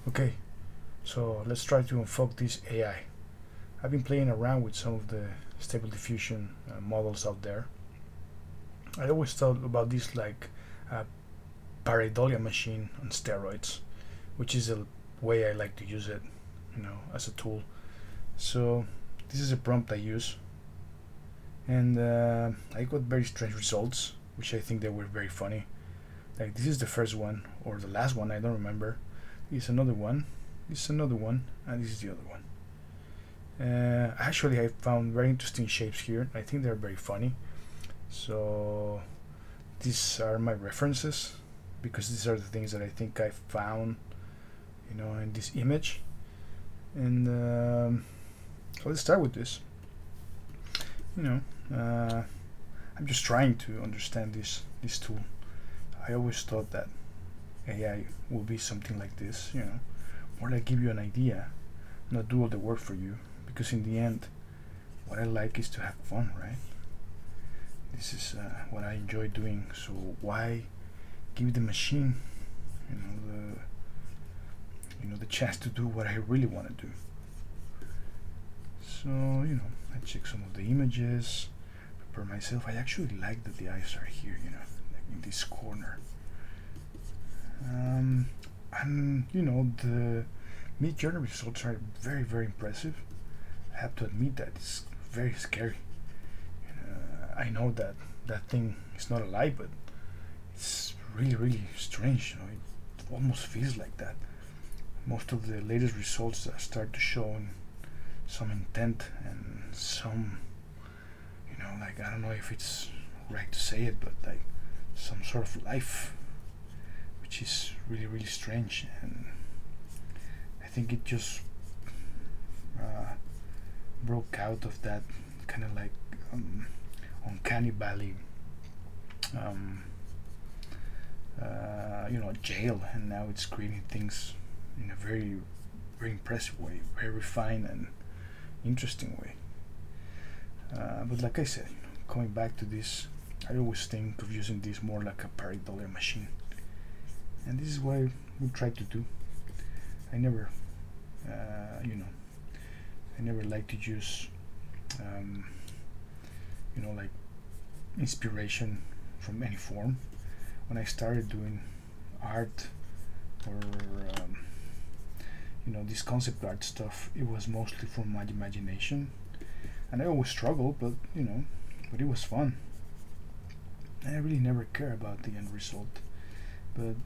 Okay, so let's try to unfuck this AI. I've been playing around with some of the stable diffusion models out there. I always thought about this like a pareidolia machine on steroids, which is the way I like to use it, as a tool. So this is a prompt I use, and I got very strange results, which I think they were very funny. Like this is the first one or the last one, I don't remember. This is another one. This is another one, and this is the other one. Actually, I found very interesting shapes here. I think they're very funny. So these are my references because these are the things that I think I found, in this image. And so let's start with this. I'm just trying to understand this tool. I always thought that AI will be something like this, more like give you an idea, not do all the work for you. Because in the end, what I like is to have fun, right? This is what I enjoy doing. So why give the machine, the chance to do what I really want to do? So I check some of the images, prepare myself. I actually like that the eyes are here, like in this corner. And the mid-journey results are very, very impressive. I have to admit that it's very scary. I know that that thing is not alive, but it's really, really strange. It almost feels like that. Most of the latest results start to show some intent and some, like I don't know if it's right to say it, but like some sort of life, which is really, really strange. And I think it just broke out of that kind of like uncanny valley jail, and now it's creating things in a very, very impressive way, very refined and interesting way. But like I said, coming back to this, I always think of using this more like a pareidolia machine, and this is what I would try to do. I never I never like to use like inspiration from any form. When I started doing art or this concept art stuff, it was mostly from my imagination, and I always struggled, but but it was fun. And I really never care about the end result. But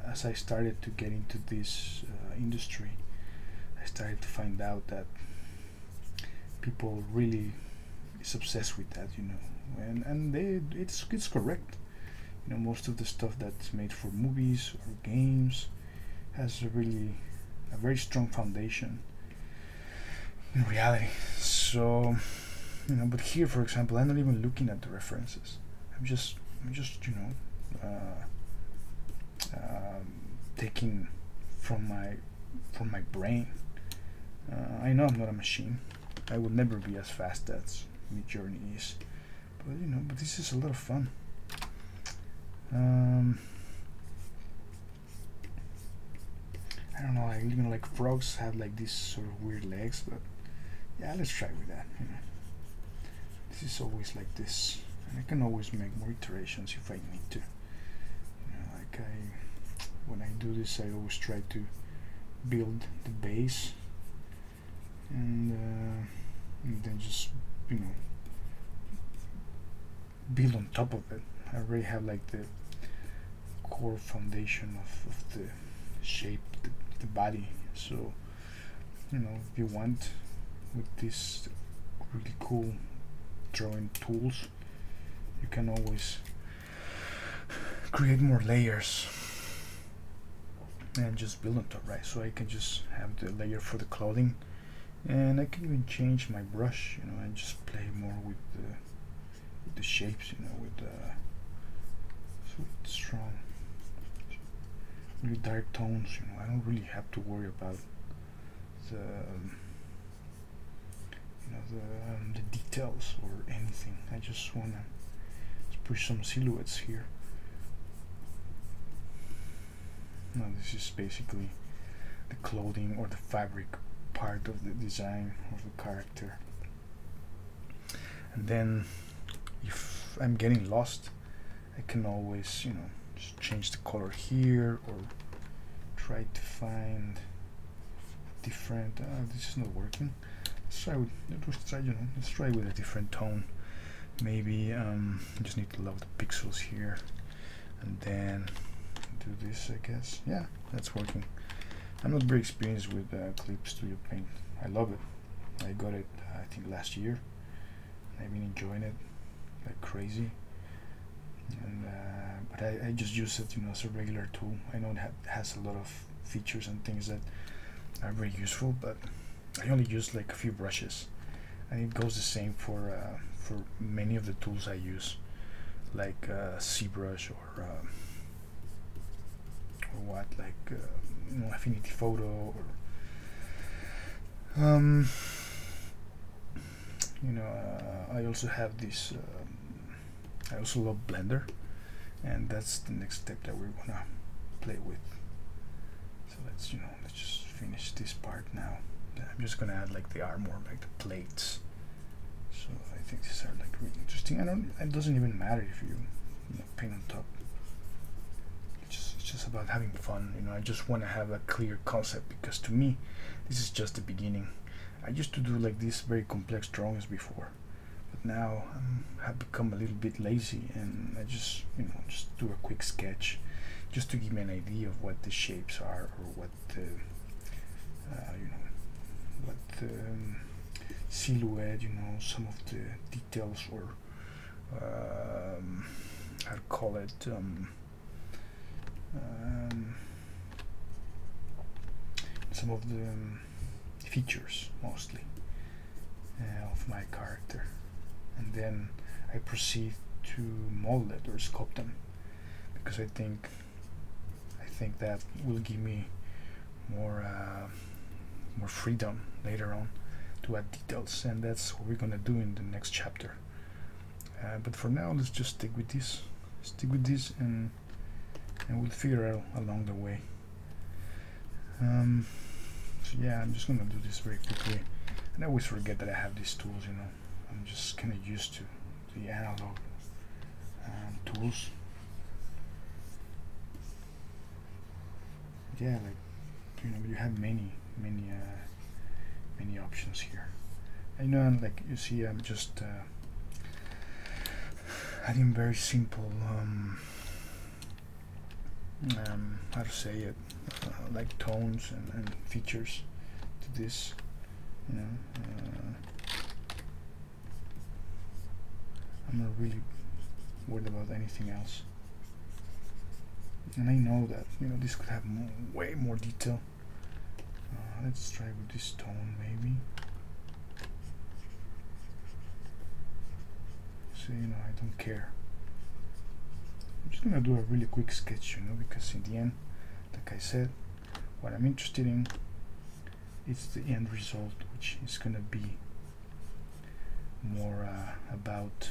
as I started to get into this industry, I started to find out that people really is obsessed with that, and it's correct. Most of the stuff that's made for movies or games has a very strong foundation in reality. So but here, for example, I'm not even looking at the references. I'm just taking from my brain. I know I'm not a machine. I will never be as fast as Midjourney is, but this is a lot of fun. I don't know, like frogs have like these sort of weird legs, but yeah, let's try with that. This is always like this, and I can always make more iterations if I need to. When I do this, I always try to build the base, and then just build on top of it. I already have like the core foundation of the shape, the body. So if you want, with these really cool drawing tools, you can always create more layers and just build on top, right? So I can just have the layer for the clothing, and I can even change my brush, and just play more with the shapes, with strong, really dark tones. I don't really have to worry about the the details or anything. I just wanna push some silhouettes here. Now this is basically the clothing or the fabric part of the design of the character. And then if I'm getting lost, I can always, you know, just change the color here or try to find different. This is not working. Let's try with, let's try with a different tone. Maybe just need to load the pixels here, and then do this. I guess, yeah, that's working. I'm not very experienced with Clip Studio Paint. I love it. I got it, I think, last year. I've been enjoying it like crazy. And but I just use it, you know, as a regular tool. I know it has a lot of features and things that are very useful, but I only use like a few brushes, and it goes the same for many of the tools I use, like ZBrush or what, like you know, Affinity Photo, or you know, I also have this. I also love Blender, and that's the next step that we're gonna play with. So let's just finish this part now. I'm just gonna add like the armor, like the plates. So I think these are like really interesting. It doesn't even matter if you know, paint on top. It's just about having fun. You know, I just want to have a clear concept, because to me, this is just the beginning. I used to do like these very complex drawings before, but now I have become a little bit lazy, and I just, you know, just do a quick sketch, just to give me an idea of what the shapes are, or what the you know, what the silhouette, you know, some of the details, or how to call it, some of the features mostly of my character, and then I proceed to mold it or sculpt them, because I think that will give me more freedom later on to add details, and that's what we're gonna do in the next chapter. But for now, let's just stick with this, and we'll figure out along the way. So yeah, I'm just gonna do this very quickly, and I always forget that I have these tools. You know, I'm just kind of used to the analog tools. Yeah, like, you know, you have many options here. I know, like you see, I'm just adding very simple how to say it, like tones and features to this, you know. I'm not really worried about anything else, and I know that, you know, this could have way more detail. Let's try with this tone, maybe. So, you know, I don't care. I'm just gonna do a really quick sketch, you know, because in the end, like I said, what I'm interested in is the end result, which is gonna be more about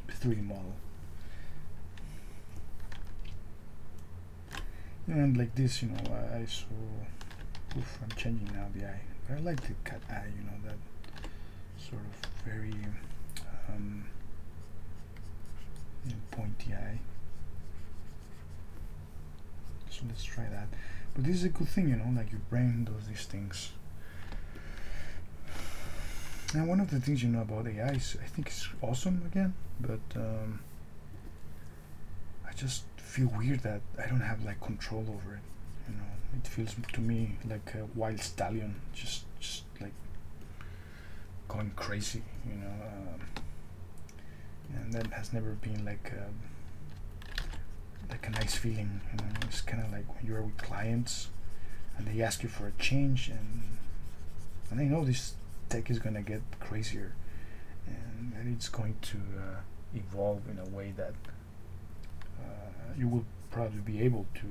the 3D model. And like this, you know, I saw. Oof, I'm changing now the eye, but I like the cat eye, you know, that sort of very you know, pointy eye. So let's try that. But this is a good thing, you know, like your brain does these things. And one of the things, you know, about AI is, I think it's awesome again, but I just feel weird that I don't have like control over it. You know, it feels to me like a wild stallion, just like going crazy, you know. And that has never been like a nice feeling. You know, it's kind of like when you're with clients and they ask you for a change, and I know this tech is gonna get crazier, and it's going to evolve in a way that you will probably be able to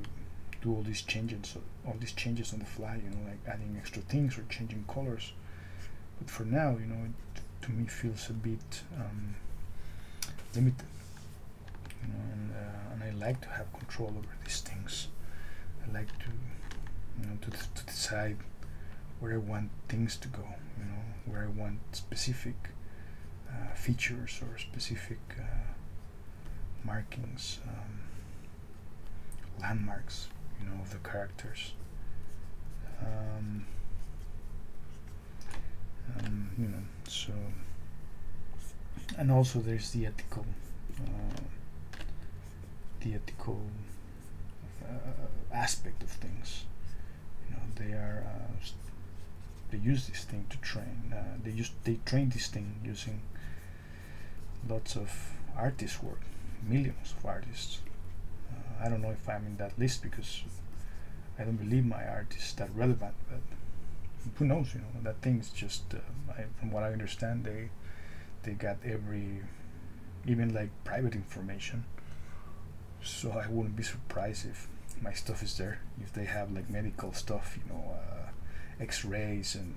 do all these changes on the fly, you know, like adding extra things or changing colors. But for now, you know, it to me feels a bit limited, you know, and I like to have control over these things. I like to, to decide where I want things to go. Where I want specific features or specific markings, landmarks, of the characters. So, and also there's the ethical aspect of things. They are they use this thing to train. They train this thing using lots of artist work, millions of artists. I don't know if I'm in that list because I don't believe my art is that relevant, but who knows? That thing is just. From what I understand, they got even like private information. So I wouldn't be surprised if my stuff is there. If they have like medical stuff, X-rays, and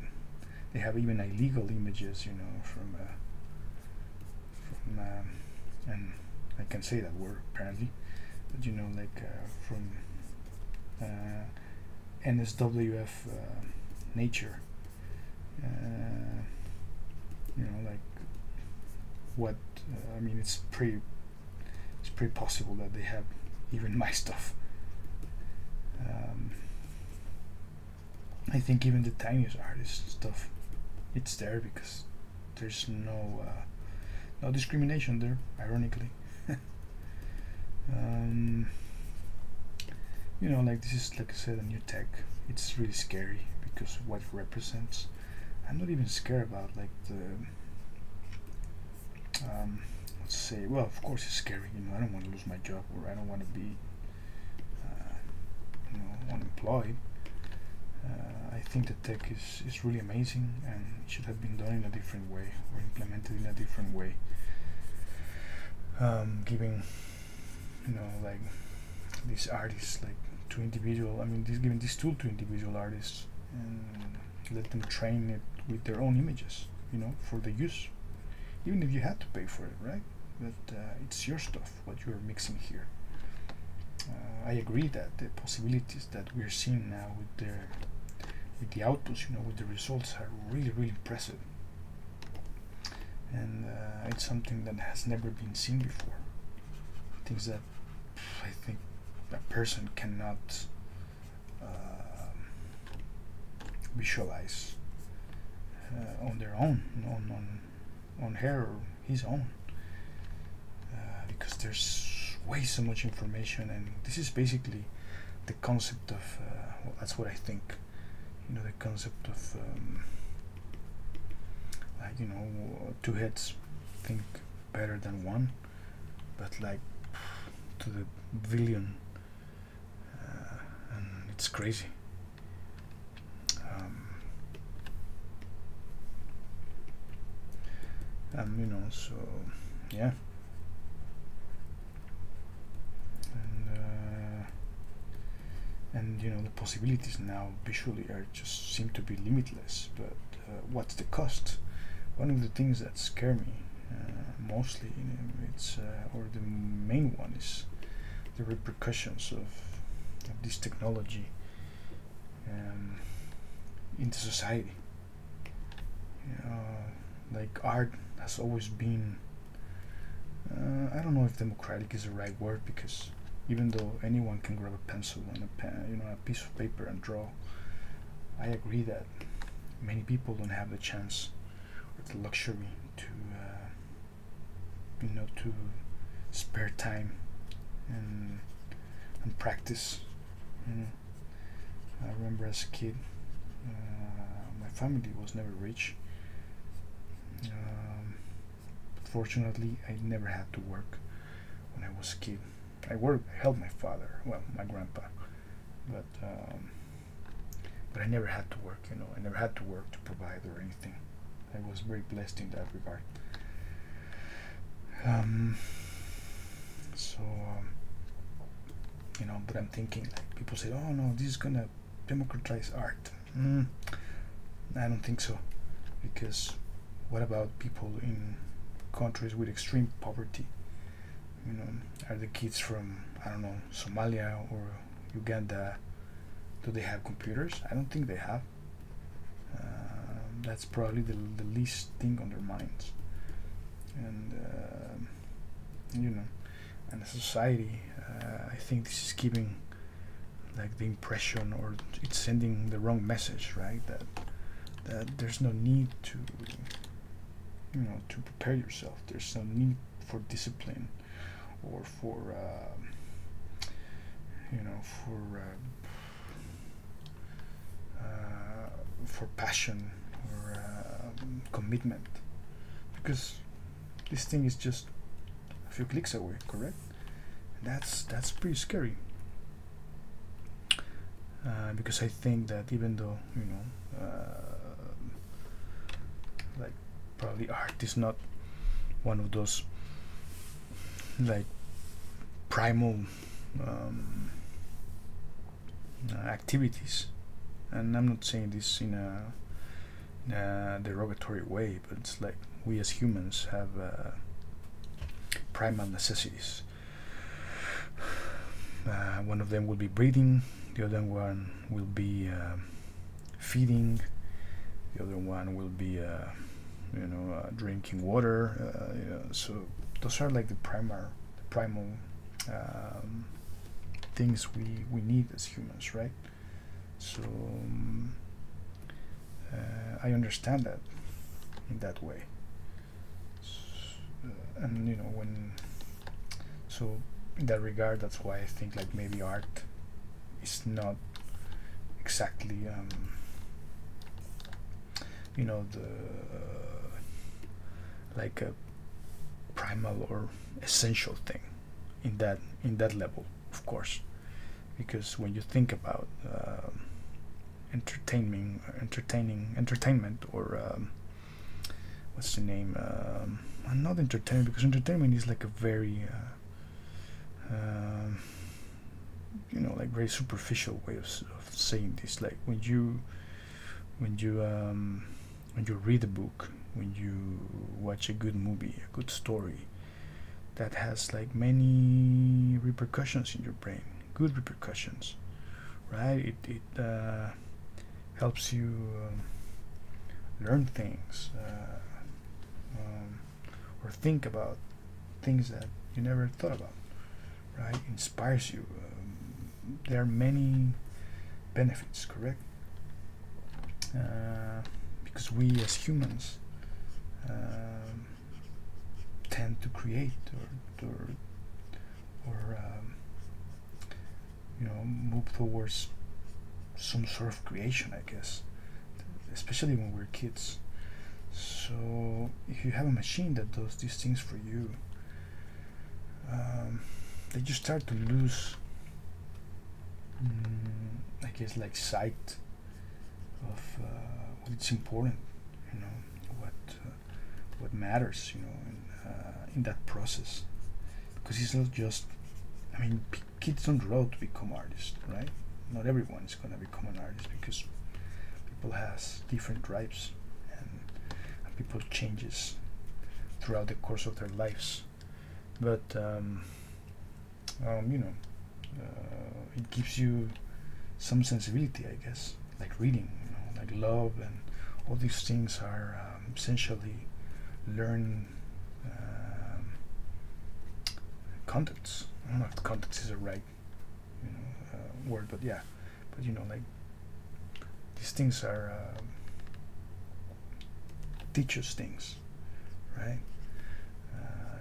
they have even illegal images, from and I can say that word apparently, but from NSWF nature, like what I mean, it's pretty possible that they have even my stuff. I think even the tiniest artist stuff, it's there because there's no discrimination there, ironically. Like this is, like I said, a new tech. It's really scary because of what it represents. I'm not even scared about like the let's say, well, of course it's scary. I don't want to lose my job, or I don't want to be unemployed. I think the tech is really amazing, and it should have been done in a different way or implemented in a different way. Giving like these artists like to individual. Giving this tool to individual artists and let them train it with their own images. For the use, even if you had to pay for it, right? But it's your stuff, what you're mixing here. I agree that the possibilities that we're seeing now with the outputs, with the results, are really, really impressive, and it's something that has never been seen before. Things that I think a person cannot visualize on their own, on her or his own, because there's way so much information, and this is basically the concept of well, that's what I think. The concept of two heads think better than one, but like to the billion, and it's crazy. So yeah, and the possibilities now visually are just seem to be limitless. But what's the cost? One of the things that scare me mostly, it's or the main one is the repercussions of this technology into society. Like art has always been, I don't know if democratic is the right word, because even though anyone can grab a pencil and a pen, a piece of paper and draw, I agree that many people don't have the chance or the luxury to to spare time and practice. I remember as a kid, my family was never rich. Fortunately, I never had to work when I was a kid. I helped my father, well, my grandpa, but I never had to work. I never had to work to provide or anything. I was very blessed in that regard. But I'm thinking, like, people say, oh no, this is gonna democratize art. I don't think so, because what about people in countries with extreme poverty? Are the kids from, I don't know, Somalia or Uganda Do they have computers? I don't think they have. That's probably the least thing on their minds. And you know, and as a society, I think this is giving like the impression, or it's sending the wrong message, right? That there's no need to, you know, to prepare yourself. There's no need for discipline, or for you know, for passion, or commitment, because this thing is just a few clicks away, correct? That's pretty scary, because I think that even though, you know, like probably art is not one of those like primal activities, and I'm not saying this in a derogatory way, but it's like we as humans have primal necessities. One of them will be breathing, the other one will be feeding, the other one will be you know, drinking water. You know, so those are like the primal things we need as humans, right? So I understand that in that way. And you know, so in that regard, that's why I think like maybe art is not exactly you know, the like a primal or essential thing in that level, of course, because when you think about entertainment, or what's the name? Not entertainment, because entertainment is like a very you know, like very superficial way of saying this. Like when you read a book, when you watch a good movie, a good story, that has like many repercussions in your brain, good repercussions, right? It helps you learn things, or think about things that you never thought about, right? Inspires you. There are many benefits, correct? Because we as humans tend to create, or you know, move towards some sort of creation, I guess, especially when we're kids. So if you have a machine that does these things for you, then you start to lose, I guess, like sight of what's important, you know, what matters, you know, in that process. Because it's not just, I mean, kids don't grow to become artists, right? Not everyone is gonna become an artist, because people has different drives, and people changes throughout the course of their lives. But you know, it gives you some sensibility, I guess, like reading, you know, like love, and all these things are essentially learn context. I don't know if context is a right, you know, word, but yeah, but you know, like these things are teach us things, right?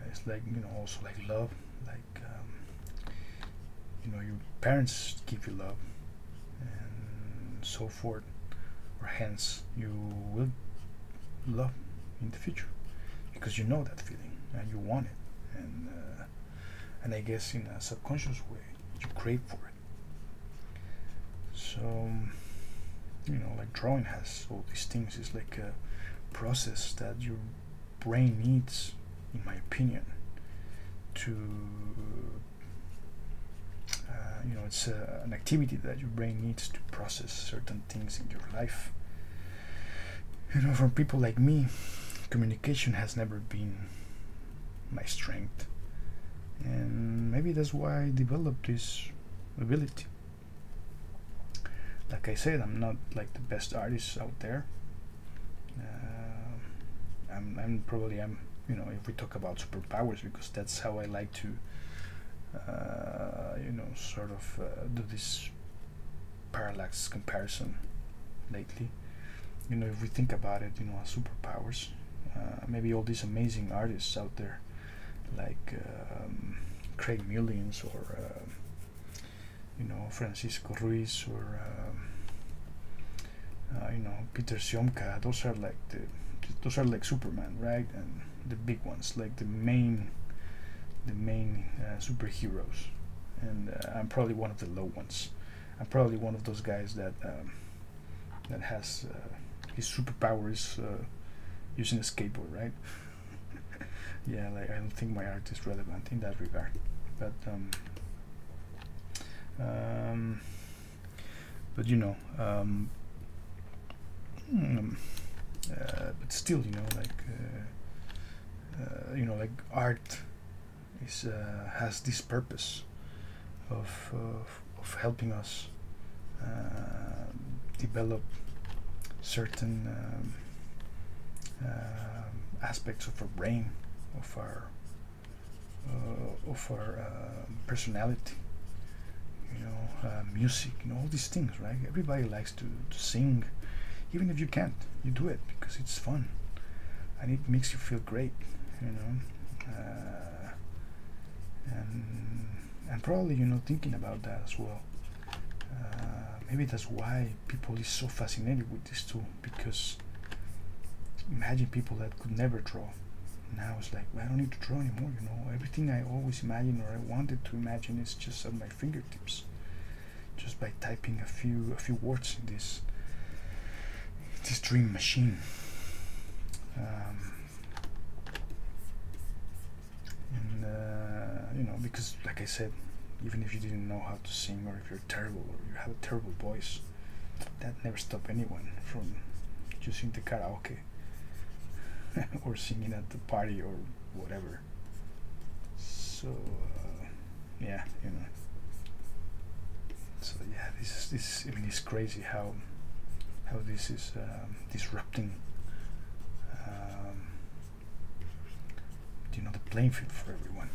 It's like, you know, also like love, like you know, your parents give you love, and so forth, or hence you will love in the future, because you know that feeling and you want it, and I guess in a subconscious way you crave for it. So you know, like drawing has all these things. It's like a process that your brain needs, in my opinion, to you know, it's an activity that your brain needs to process certain things in your life. You know, for people like me, communication has never been my strength, and maybe that's why I developed this ability. like I said, I'm not like the best artist out there. I'm probably, you know, if we talk about superpowers, because that's how I like to you know, sort of do this parallax comparison lately. You know, if we think about it, you know, as superpowers, maybe all these amazing artists out there, like Craig Mullins, or you know, Francisco Ruiz, or you know, Peter Siomka. Those are like Superman, right? And the big ones, like the main superheroes. And I'm probably one of the low ones. I'm probably one of those guys that has his superpower is using a skateboard, right? Yeah, like I don't think my art is relevant in that regard. But but you know, but still, you know, like you know, like art is has this purpose of helping us develop certain aspects of our brain, of our personality, you know, music, you know, all these things, right? Everybody likes to sing, even if you can't, you do it because it's fun and it makes you feel great, you know. And probably, you know, thinking about that as well. Maybe that's why people is so fascinated with this tool, because imagine people that could never draw. Now it's like, well, I don't need to draw anymore, you know. Everything I always imagined or I wanted to imagine is just at my fingertips, just by typing a few words in this dream machine. You know, because like I said, even if you didn't know how to sing, or if you're terrible, or you have a terrible voice, that never stopped anyone from using the karaoke or singing at the party or whatever. So yeah, you know. So yeah, this I mean, it's crazy how this is disrupting you know, the playing field for everyone.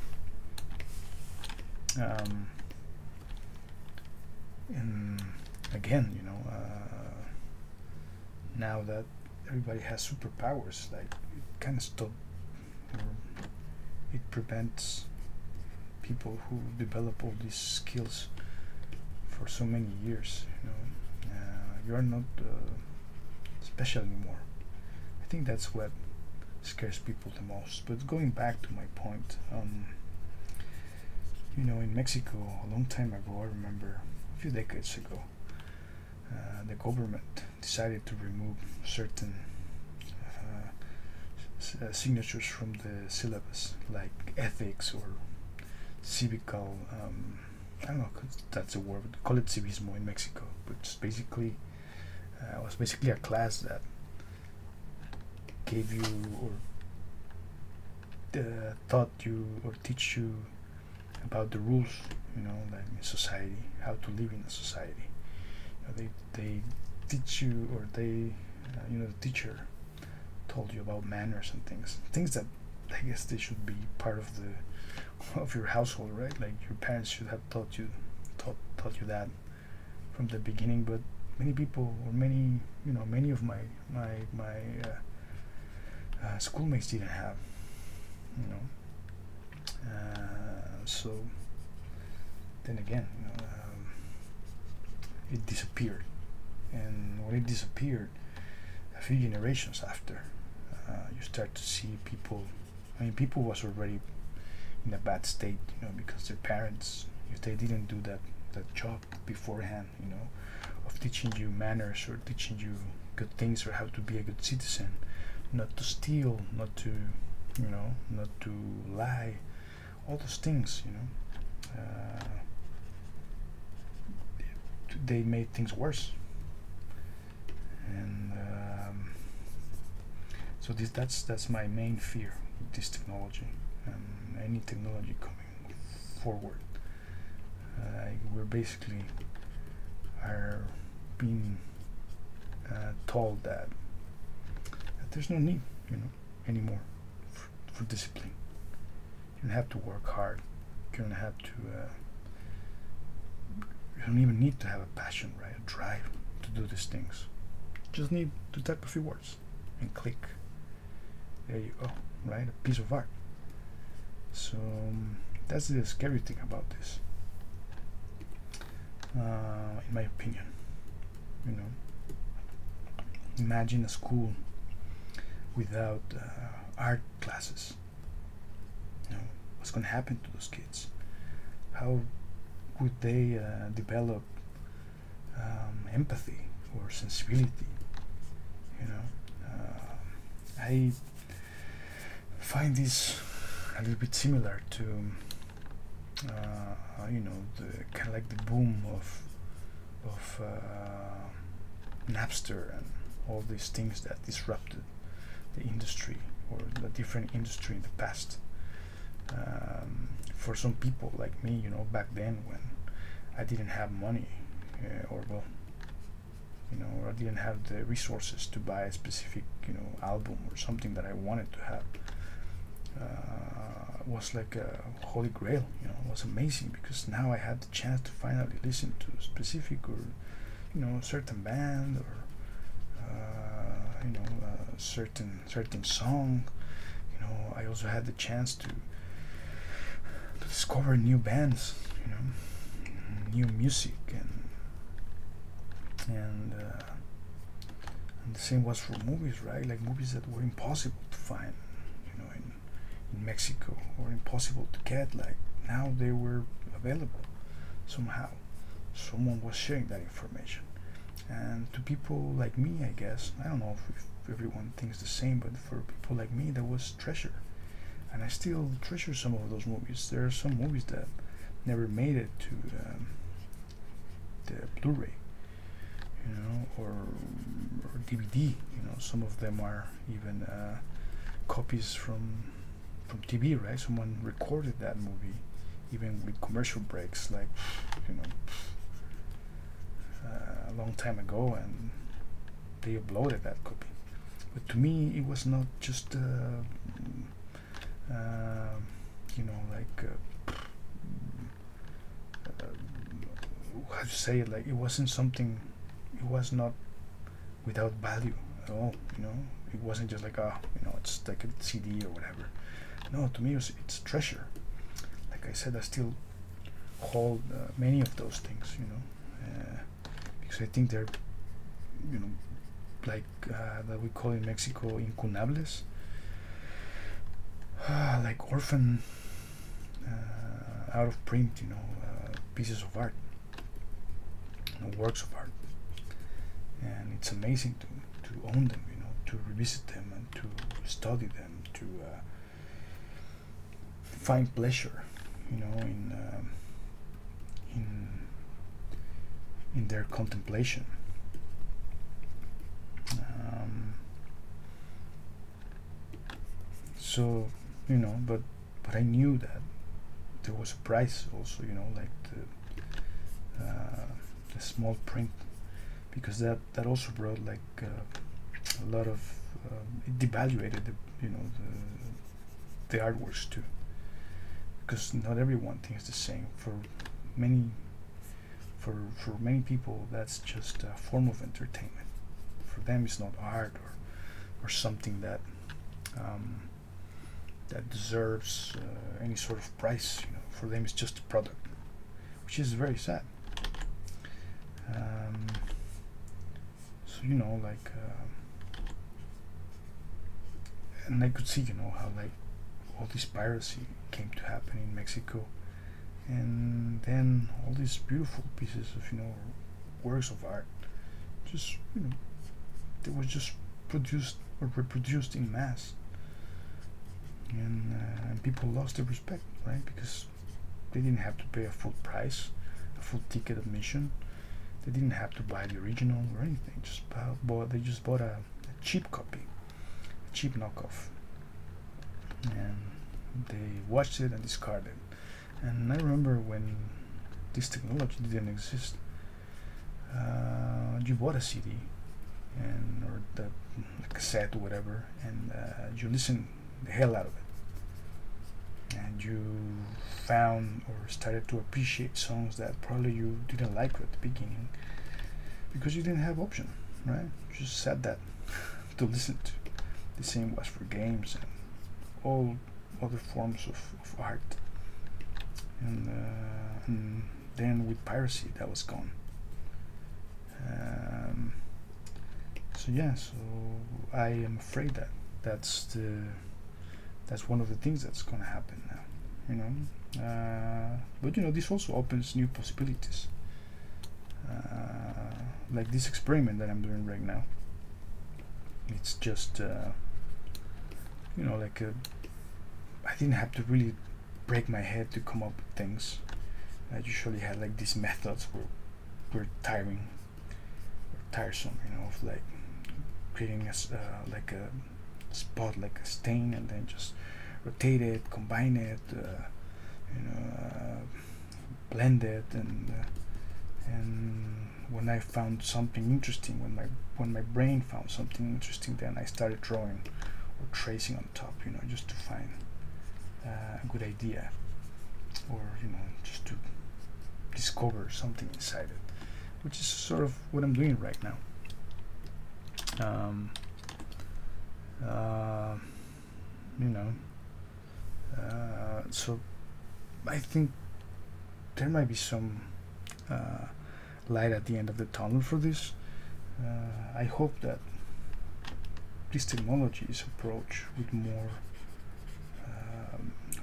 And again, you know, now that everybody has superpowers, like it kind of stopped, or it prevents people who develop all these skills for so many years. You know, you are not special anymore. I think that's what scares people the most. But going back to my point, you know, in Mexico, a long time ago, I remember a few decades ago, the government decided to remove certain signatures from the syllabus, like ethics or civical, I don't know if that's a word, but call it civismo in Mexico, but it's basically was basically a class that gave you or taught you or teach you about the rules, you know, like in society, how to live in a society. You know, they teach you, or they you know, the teacher told you about manners and things that I guess they should be part of your household, right? Like your parents should have taught you that from the beginning. But many people, or many, you know, many of my schoolmates didn't have, you know. So then again, you know, it disappeared, and when it disappeared, a few generations after, you start to see people. I mean, people was already in a bad state, you know, because their parents, if they didn't do that job beforehand, you know, of teaching you manners or teaching you good things or how to be a good citizen, not to steal, not to, you know, not to lie, all those things, you know, they made things worse. And so that's my main fear with this technology, and any technology coming forward. We're basically are been told that there's no need, anymore for discipline. You don't have to work hard. You don't have to. You don't even need to have a passion, right? A drive to do these things. You just need to type a few words and click. There you go, right? A piece of art. So that's the scary thing about this, in my opinion. Imagine a school without art classes. What's going to happen to those kids? How would they develop empathy or sensibility? I find this a little bit similar to the kind of like the boom of Napster and all these things that disrupted the industry or the different industry in the past. For some people like me, back then when I didn't have money, or I didn't have the resources to buy a specific, album or something that I wanted to have, was like a holy grail. It was amazing because now I had the chance to finally listen to a specific or certain band or certain song. I also had the chance to discover new bands, new music, and the same was for movies, right? Like movies that were impossible to find, in Mexico, or impossible to get. Like now they were available somehow. Someone was sharing that information, and to people like me, I guess, I don't know if everyone thinks the same, but for people like me, that was treasure. And I still treasure some of those movies. There are some movies that never made it to the Blu-ray, or DVD. Some of them are even copies from TV, right? Someone recorded that movie, even with commercial breaks, like a long time ago, and they uploaded that copy. But to me, it was not just how to say it, like it wasn't something, it was not without value at all. It wasn't just like it's like a CD or whatever. No, to me it's treasure. Like I said, I still hold many of those things, because I think they're like that we call in Mexico incunables, like orphan, out of print, pieces of art, works of art. And it's amazing to own them, to revisit them and to study them, to find pleasure, in their contemplation. So but I knew that there was a price also, like the small print, because that also brought like a lot of it devaluated the artworks too, because not everyone thinks the same. For many people, that's just a form of entertainment. For them, it's not art or something that that deserves any sort of price. For them, it's just a product, which is very sad. So like, and I could see how like all this piracy came to happen in Mexico, and then all these beautiful pieces of works of art just they were just produced or reproduced in mass, and people lost their respect, right? Because they didn't have to pay a full price, a full ticket admission. They didn't have to buy the original or anything. They just bought a cheap copy, a cheap knockoff, and they watched it and discarded it. And I remember when this technology didn't exist, you bought a CD and or the cassette or whatever, and you listen the hell out of it, and you found or started to appreciate songs that probably you didn't like at the beginning because you didn't have option, right? You just said that to listen to. The same was for games and all other forms of art, and then with piracy that was gone. So yeah, so I am afraid that that's one of the things that's gonna happen now, you know. But you know, this also opens new possibilities, like this experiment that I'm doing right now. It's just you know, like I didn't have to really break my head to come up with things. I usually had like these methods were tiring or tiresome, you know, of like creating like a spot, like a stain, and then just rotate it, combine it, you know, blend it, and when I found something interesting, when my brain found something interesting, then I started drawing or tracing on top, you know, just to find a good idea, or you know, just to discover something inside it, which is sort of what I'm doing right now. You know, so I think there might be some light at the end of the tunnel for this. I hope that this technology is approached with more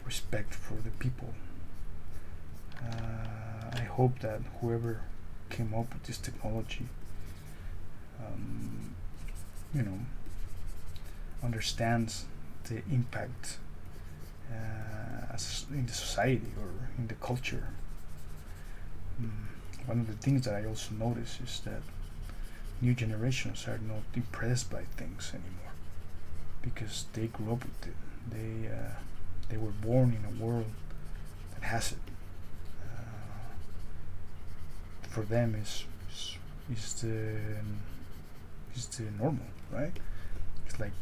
respect for the people. I hope that whoever came up with this technology, you know, understands the impact in the society or in the culture. One of the things that I also notice is that new generations are not impressed by things anymore because they grew up with it. They were born in a world that has it. For them is the normal, right? It's like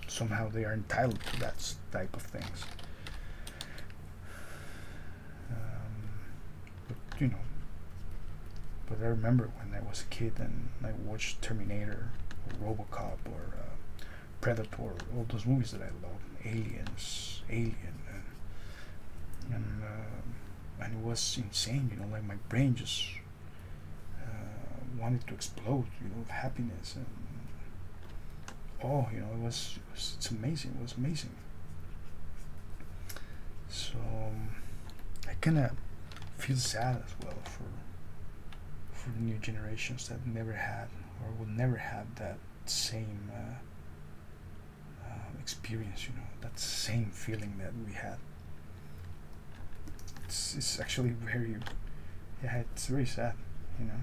somehow they are entitled to that type of things. But you know, but I remember when I was a kid and I watched Terminator or RoboCop or Predator, all those movies that I love, Alien, and it was insane, you know, like my brain just wanted to explode, you know, of happiness and you know, it's amazing. It was amazing. So I kind of feel sad as well for the new generations that never had or will never have that same experience, you know, that same feeling that we had. It's actually very, yeah, it's very sad, you know.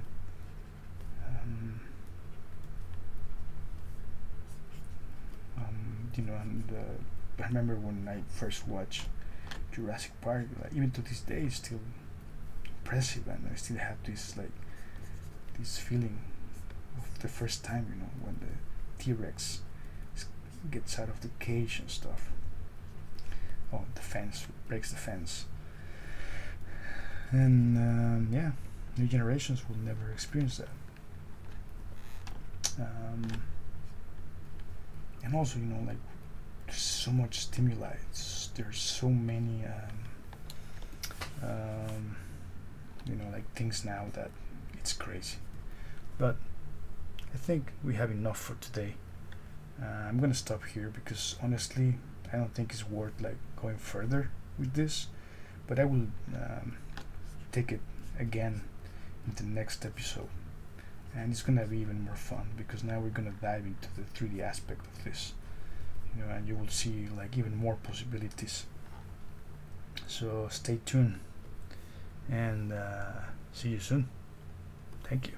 You know, and I remember when I first watched Jurassic Park, like, even to this day, it's still impressive, and I still have this feeling of the first time, you know, when the T-Rex gets out of the cage and stuff. Oh, the fence breaks the fence, and yeah, new generations will never experience that. And also, you know, like, there's so much stimuli. There's so many, you know, like things now that it's crazy. But I think we have enough for today. I'm gonna stop here because honestly, I don't think it's worth like going further with this. But I will take it again in the next episode. And it's gonna be even more fun because now we're gonna dive into the 3D aspect of this, you know, and you will see like even more possibilities. So stay tuned and see you soon. Thank you.